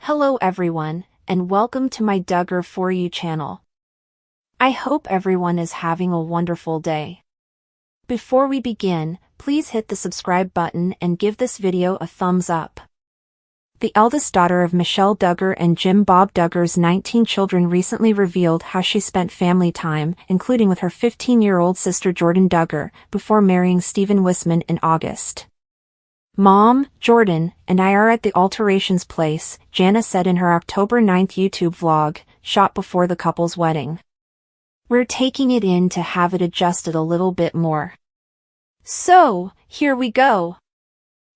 Hello everyone, and welcome to my Duggar For You channel. I hope everyone is having a wonderful day. Before we begin, please hit the subscribe button and give this video a thumbs up. The eldest daughter of Michelle Duggar and Jim Bob Duggar's 19 children recently revealed how she spent family time, including with her 15-year-old sister Jordan Duggar, before marrying Stephen Wisman in August. "Mom, Jordan, and I are at the alterations place," Jana said in her October 9th YouTube vlog, shot before the couple's wedding. "We're taking it in to have it adjusted a little bit more. So, here we go."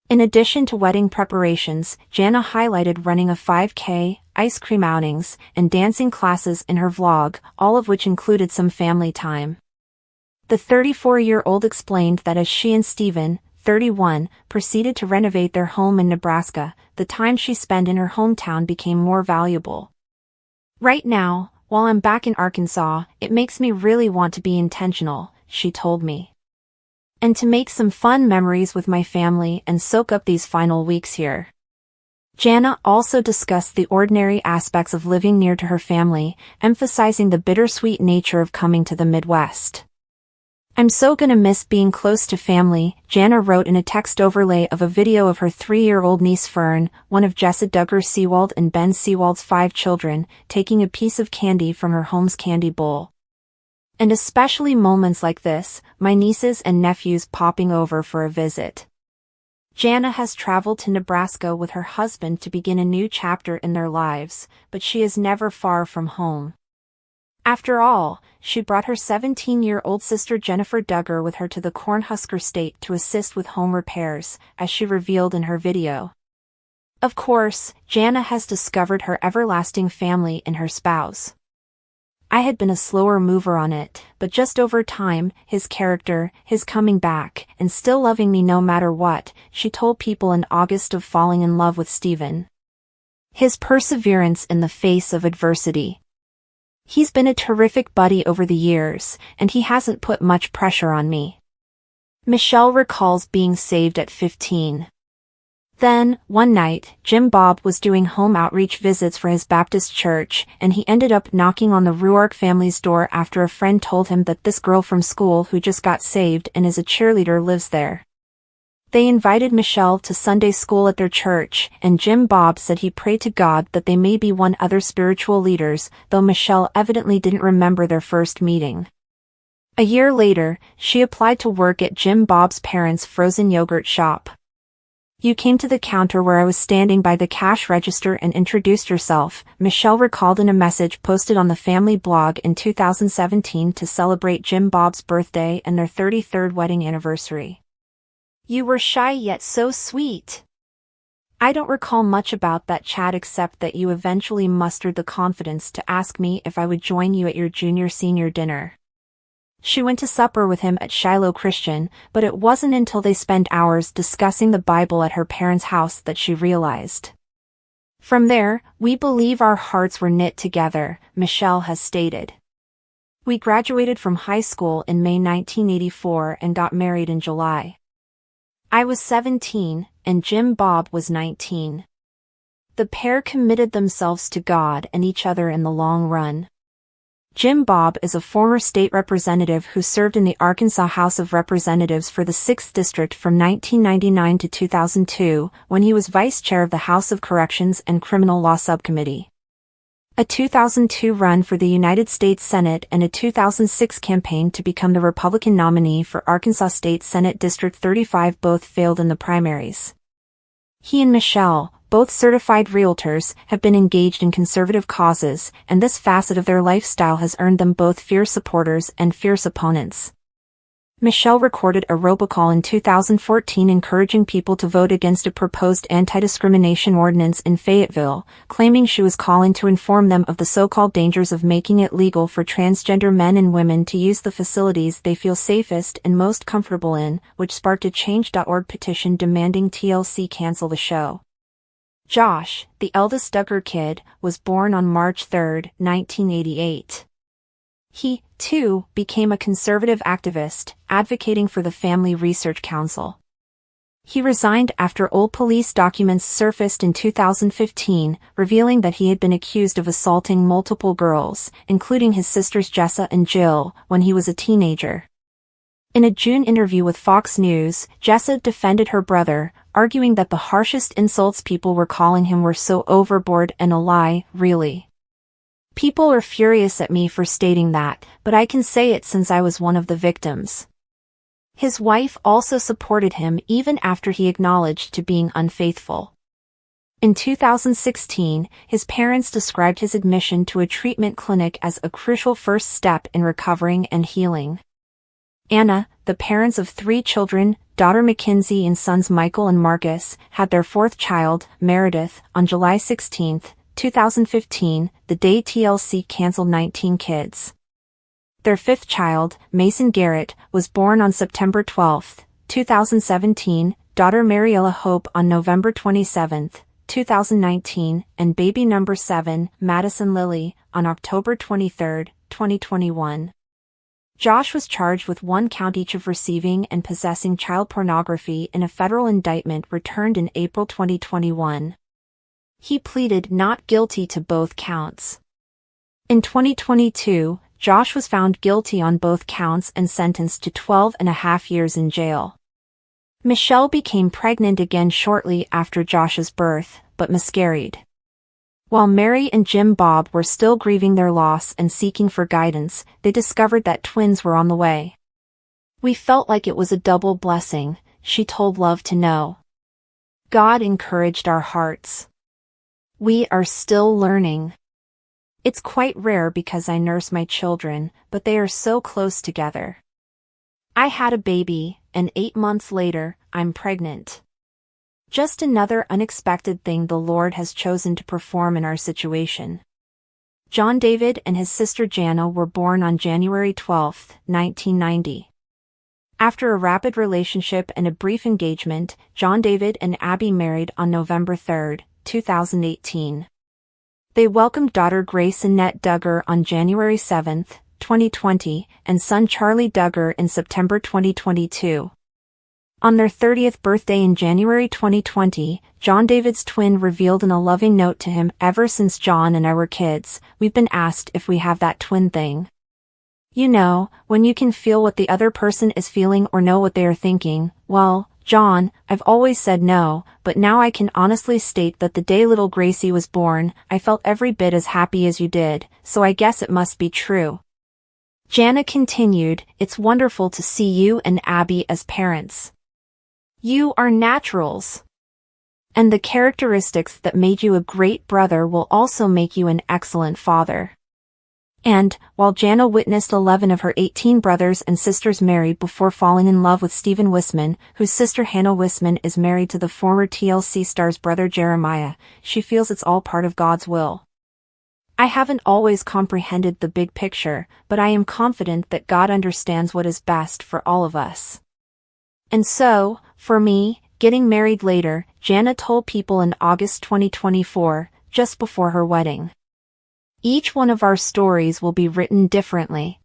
In addition to wedding preparations, Jana highlighted running a 5K, ice cream outings, and dancing classes in her vlog, all of which included some family time. The 34-year-old explained that as she and Stephen, 31, proceeded to renovate their home in Nebraska, the time she spent in her hometown became more valuable. "Right now, while I'm back in Arkansas, it makes me really want to be intentional," she told me. "And to make some fun memories with my family and soak up these final weeks here." Jana also discussed the ordinary aspects of living near to her family, emphasizing the bittersweet nature of coming to the Midwest. "I'm so gonna miss being close to family," Jana wrote in a text overlay of a video of her 3-year-old niece Fern, one of Jessa Duggar Seawald and Ben Seawald's 5 children, taking a piece of candy from her home's candy bowl. "And especially moments like this, my nieces and nephews popping over for a visit." Jana has traveled to Nebraska with her husband to begin a new chapter in their lives, but she is never far from home. After all, she brought her 17-year-old sister Jennifer Duggar with her to the Cornhusker State to assist with home repairs, as she revealed in her video. Of course, Jana has discovered her everlasting family in her spouse. "I had been a slower mover on it, but just over time, his character, his coming back, and still loving me no matter what," she told People in August of falling in love with Stephen. "His perseverance in the face of adversity. He's been a terrific buddy over the years, and he hasn't put much pressure on me." Michelle recalls being saved at 15. Then, one night, Jim Bob was doing home outreach visits for his Baptist church, and he ended up knocking on the Ruark family's door after a friend told him that this girl from school who just got saved and is a cheerleader lives there. They invited Michelle to Sunday school at their church, and Jim Bob said he prayed to God that they may be one other spiritual leaders, though Michelle evidently didn't remember their first meeting. A year later, she applied to work at Jim Bob's parents' frozen yogurt shop. "You came to the counter where I was standing by the cash register and introduced yourself," Michelle recalled in a message posted on the family blog in 2017 to celebrate Jim Bob's birthday and their 33rd wedding anniversary. "You were shy yet so sweet. I don't recall much about that chat except that you eventually mustered the confidence to ask me if I would join you at your junior-senior dinner." She went to supper with him at Shiloh Christian, but it wasn't until they spent hours discussing the Bible at her parents' house that she realized. "From there, we believe our hearts were knit together," Michelle has stated. "We graduated from high school in May 1984 and got married in July. I was 17, and Jim Bob was 19. The pair committed themselves to God and each other in the long run." Jim Bob is a former state representative who served in the Arkansas House of Representatives for the 6th District from 1999 to 2002, when he was vice chair of the House of Corrections and Criminal Law Subcommittee. A 2002 run for the United States Senate and a 2006 campaign to become the Republican nominee for Arkansas State Senate District 35 both failed in the primaries. He and Michelle, both certified realtors, have been engaged in conservative causes, and this facet of their lifestyle has earned them both fierce supporters and fierce opponents. Michelle recorded a robocall in 2014 encouraging people to vote against a proposed anti-discrimination ordinance in Fayetteville, claiming she was calling to inform them of the so-called dangers of making it legal for transgender men and women to use the facilities they feel safest and most comfortable in, which sparked a Change.org petition demanding TLC cancel the show. Josh, the eldest Duggar kid, was born on March 3, 1988. He, too, became a conservative activist, advocating for the Family Research Council. He resigned after old police documents surfaced in 2015, revealing that he had been accused of assaulting multiple girls, including his sisters Jessa and Jill, when he was a teenager. In a June interview with Fox News, Jessa defended her brother, arguing that the harshest insults people were calling him were so overboard and a lie, really. People are furious at me for stating that, but I can say it since I was one of the victims. His wife also supported him even after he acknowledged to being unfaithful. In 2016, his parents described his admission to a treatment clinic as a crucial first step in recovering and healing. Anna, the parents of 3 children, daughter Mackenzie and sons Michael and Marcus, had their 4th child, Meredith, on July 16, 2015, the day TLC canceled 19 kids. Their 5th child, Mason Garrett, was born on September 12, 2017, daughter Mariella Hope on November 27, 2019, and baby number 7, Madison Lily, on October 23, 2021. Josh was charged with 1 count each of receiving and possessing child pornography in a federal indictment returned in April 2021. He pleaded not guilty to both counts. In 2022, Josh was found guilty on both counts and sentenced to 12.5 years in jail. Michelle became pregnant again shortly after Josh's birth, but miscarried. While Mary and Jim Bob were still grieving their loss and seeking for guidance, they discovered that twins were on the way. "We felt like it was a double blessing," she told Love to Know. "God encouraged our hearts. We are still learning. It's quite rare because I nurse my children, but they are so close together. I had a baby, and 8 months later, I'm pregnant. Just another unexpected thing the Lord has chosen to perform in our situation." John David and his sister Jana were born on January 12, 1990. After a rapid relationship and a brief engagement, John David and Abby married on November 3, 2018. They welcomed daughter Grace Annette Duggar on January 7, 2020, and son Charlie Duggar in September 2022. On their 30th birthday in January 2020, John David's twin revealed in a loving note to him, "Ever since John and I were kids, we've been asked if we have that twin thing. You know, when you can feel what the other person is feeling or know what they are thinking. Well, John, I've always said no, but now I can honestly state that the day little Gracie was born, I felt every bit as happy as you did, so I guess it must be true." Jana continued, "It's wonderful to see you and Abby as parents. You are naturals. And the characteristics that made you a great brother will also make you an excellent father." And, while Jana witnessed 11 of her 18 brothers and sisters married before falling in love with Stephen Wisman, whose sister Hannah Wisman is married to the former TLC star's brother Jeremiah, she feels it's all part of God's will. "I haven't always comprehended the big picture, but I am confident that God understands what is best for all of us. And so, for me, getting married later," Jana told People in August 2024, just before her wedding. "Each one of our stories will be written differently.